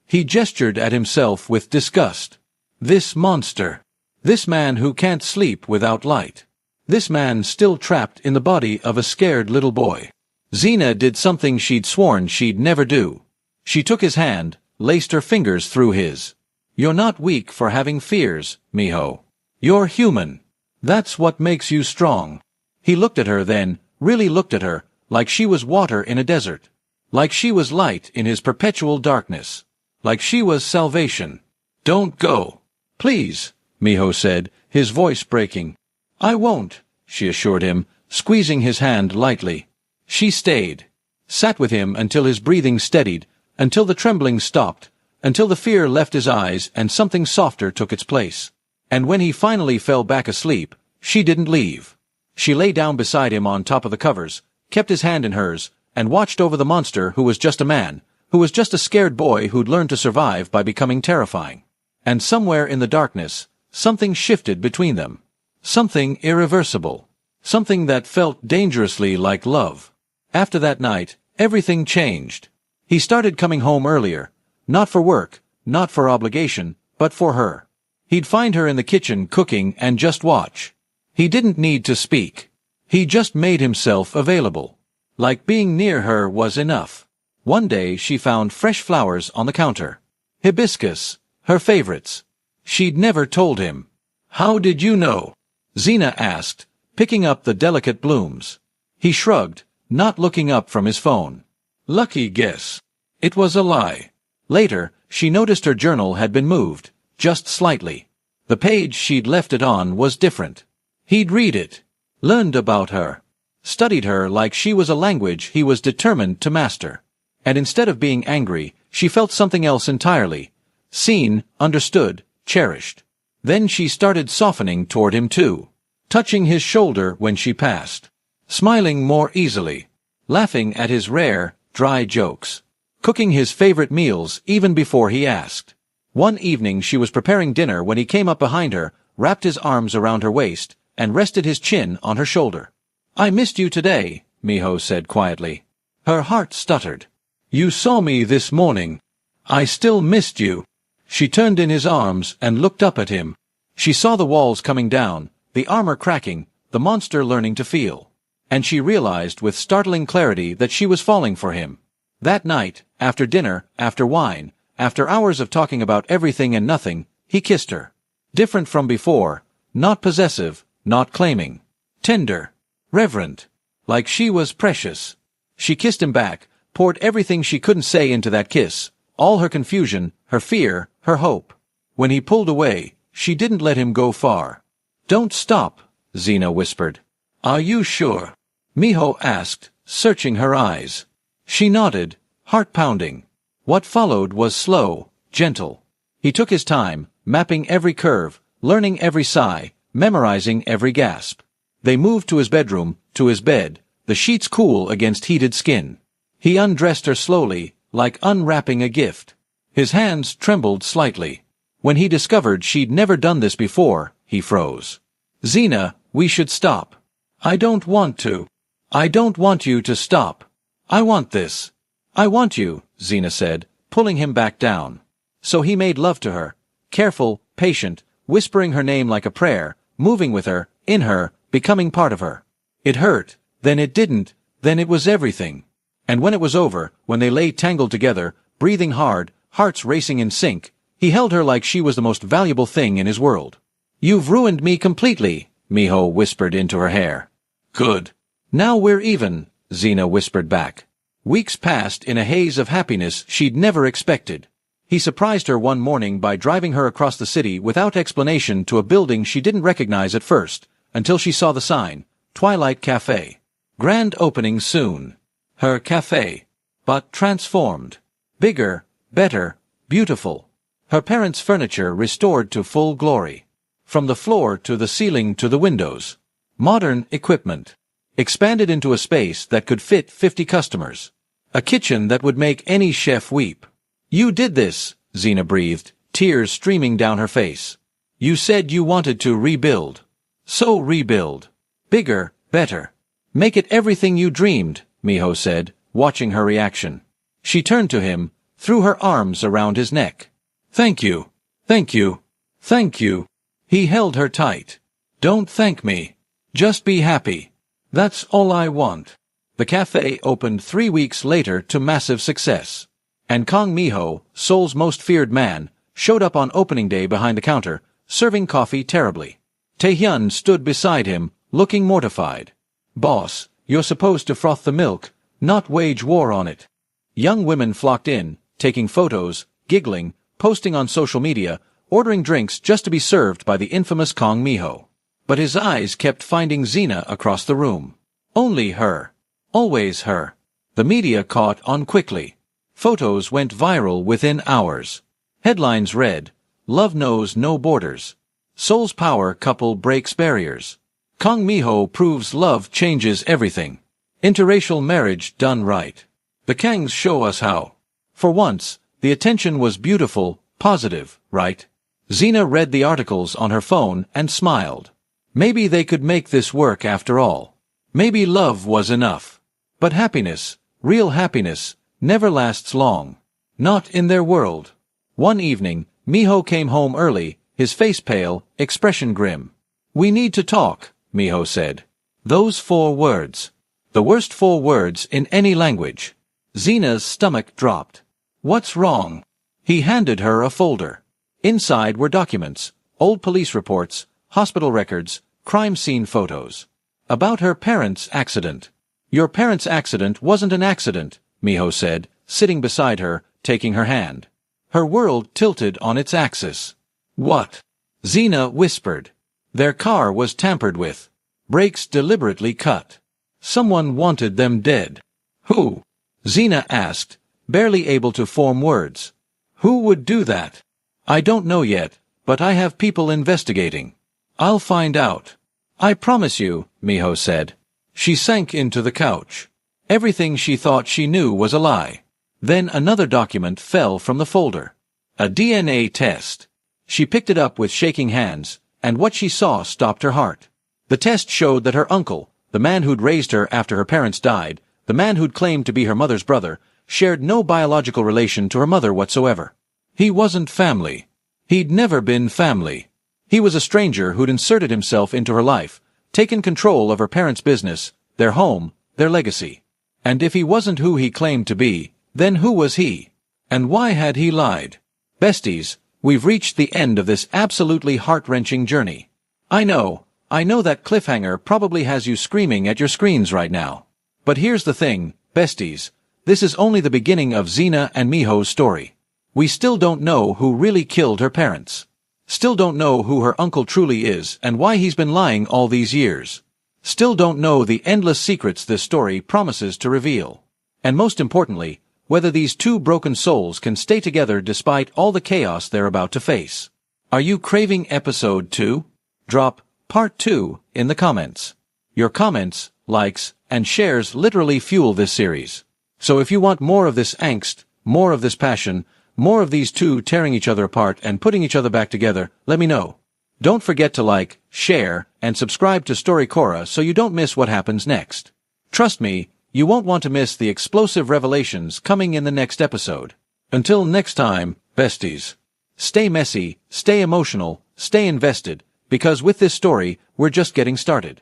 He gestured at himself with disgust. "This monster. This man who can't sleep without light. This man still trapped in the body of a scared little boy." Xena did something she'd sworn she'd never do. She took his hand, laced her fingers through his. "You're not weak for having fears, Miho. You're human. That's what makes you strong." He looked at her then, really looked at her, like she was water in a desert. Like she was light in his perpetual darkness. Like she was salvation. "Don't go. Please," Miho said, his voice breaking. "I won't," she assured him, squeezing his hand lightly. She stayed. Sat with him until his breathing steadied, until the trembling stopped, until the fear left his eyes and something softer took its place. And when he finally fell back asleep, she didn't leave. She lay down beside him on top of the covers, kept his hand in hers, and watched over the monster who was just a man, who was just a scared boy who'd learned to survive by becoming terrifying. And somewhere in the darkness, something shifted between them. Something irreversible. Something that felt dangerously like love. After that night, everything changed. He started coming home earlier. Not for work, not for obligation, but for her. He'd find her in the kitchen cooking and just watch. He didn't need to speak. He just made himself available. Like being near her was enough. One day she found fresh flowers on the counter. Hibiscus, her favorites. She'd never told him. "How did you know?" Zena asked, picking up the delicate blooms. He shrugged, not looking up from his phone. "Lucky guess." It was a lie. Later, she noticed her journal had been moved, just slightly. The page she'd left it on was different. He'd read it, learned about her, studied her like she was a language he was determined to master. And instead of being angry, she felt something else entirely. Seen, understood, cherished. Then she started softening toward him too, touching his shoulder when she passed, smiling more easily, laughing at his rare, dry jokes, cooking his favorite meals even before he asked. One evening she was preparing dinner when he came up behind her, wrapped his arms around her waist, and rested his chin on her shoulder. "I missed you today," Miho said quietly. Her heart stuttered. "You saw me this morning. I still missed you." She turned in his arms and looked up at him. She saw the walls coming down, the armor cracking, the monster learning to feel. And she realized with startling clarity that she was falling for him. That night, after dinner, after wine, after hours of talking about everything and nothing, he kissed her. Different from before, not possessive, not claiming. Tender, reverent, like she was precious. She kissed him back, poured everything she couldn't say into that kiss, all her confusion, her fear, her hope. When he pulled away, she didn't let him go far. "Don't stop," Zena whispered. "Are you sure?" Miho asked, searching her eyes. She nodded, heart pounding. What followed was slow, gentle. He took his time, mapping every curve, learning every sigh, memorizing every gasp. They moved to his bedroom, to his bed, the sheets cool against heated skin. He undressed her slowly, like unwrapping a gift. His hands trembled slightly. When he discovered she'd never done this before, he froze. "Zena, we should stop." "I don't want to." "I don't want you to stop. I want this." "I want you," Zena said, pulling him back down. So he made love to her, careful, patient, whispering her name like a prayer, moving with her, in her, becoming part of her. It hurt, then it didn't, then it was everything. And when it was over, when they lay tangled together, breathing hard, hearts racing in sync, he held her like she was the most valuable thing in his world. "You've ruined me completely," Miho whispered into her hair. "Good. Now we're even," Zena whispered back. Weeks passed in a haze of happiness she'd never expected. He surprised her one morning by driving her across the city without explanation to a building she didn't recognize at first, until she saw the sign, Twilight Café. Grand opening soon. Her café. But transformed. Bigger, better, beautiful. Her parents' furniture restored to full glory. From the floor to the ceiling to the windows. Modern equipment. Expanded into a space that could fit 50 customers. A kitchen that would make any chef weep. "You did this," Zena breathed, tears streaming down her face. "You said you wanted to rebuild. So rebuild. Bigger, better. Make it everything you dreamed," Miho said, watching her reaction. She turned to him, threw her arms around his neck. "Thank you. Thank you. Thank you." He held her tight. "Don't thank me. Just be happy. That's all I want." The cafe opened 3 weeks later to massive success. And Kong Miho, Seoul's most feared man, showed up on opening day behind the counter, serving coffee terribly. Taehyun stood beside him, looking mortified. "Boss, you're supposed to froth the milk, not wage war on it." Young women flocked in, taking photos, giggling, posting on social media, ordering drinks just to be served by the infamous Kong Miho. But his eyes kept finding Zena across the room. Only her. Always her. The media caught on quickly. Photos went viral within hours. Headlines read, "Love knows no borders. Seoul's power couple breaks barriers. Kong Miho proves love changes everything. Interracial marriage done right. The Kangs show us how." For once, the attention was beautiful, positive, right? Zena read the articles on her phone and smiled. Maybe they could make this work after all. Maybe love was enough. But happiness, real happiness, never lasts long. Not in their world. One evening, Miho came home early, his face pale, expression grim. "We need to talk," Miho said. Those 4 words. The worst 4 words in any language. Zena's stomach dropped. "What's wrong?" He handed her a folder. Inside were documents, old police reports, hospital records, crime scene photos. About her parents' accident. "Your parents' accident wasn't an accident," Miho said, sitting beside her, taking her hand. Her world tilted on its axis. "What?" Zena whispered. "Their car was tampered with. Brakes deliberately cut. Someone wanted them dead." "Who?" Zena asked, barely able to form words. "Who would do that?" "I don't know yet, but I have people investigating. I'll find out." "I promise you," Miho said. She sank into the couch. Everything she thought she knew was a lie. Then another document fell from the folder. A DNA test. She picked it up with shaking hands, and what she saw stopped her heart. The test showed that her uncle, the man who'd raised her after her parents died, the man who'd claimed to be her mother's brother, shared no biological relation to her mother whatsoever. He wasn't family. He'd never been family. He was a stranger who'd inserted himself into her life, taken control of her parents' business, their home, their legacy. And if he wasn't who he claimed to be, then who was he? And why had he lied? Besties, we've reached the end of this absolutely heart-wrenching journey. I know that cliffhanger probably has you screaming at your screens right now. But here's the thing, besties, this is only the beginning of Zena and Miho's story. We still don't know who really killed her parents. Still don't know who her uncle truly is and why he's been lying all these years. Still don't know the endless secrets this story promises to reveal. And most importantly, whether these 2 broken souls can stay together despite all the chaos they're about to face. Are you craving episode 2? Drop part 2 in the comments. Your comments, likes, and shares literally fuel this series. So if you want more of this angst, more of this passion, more of these 2 tearing each other apart and putting each other back together, let me know. Don't forget to like, share, and subscribe to StoryCora so you don't miss what happens next. Trust me, you won't want to miss the explosive revelations coming in the next episode. Until next time, besties. Stay messy, stay emotional, stay invested, because with this story, we're just getting started.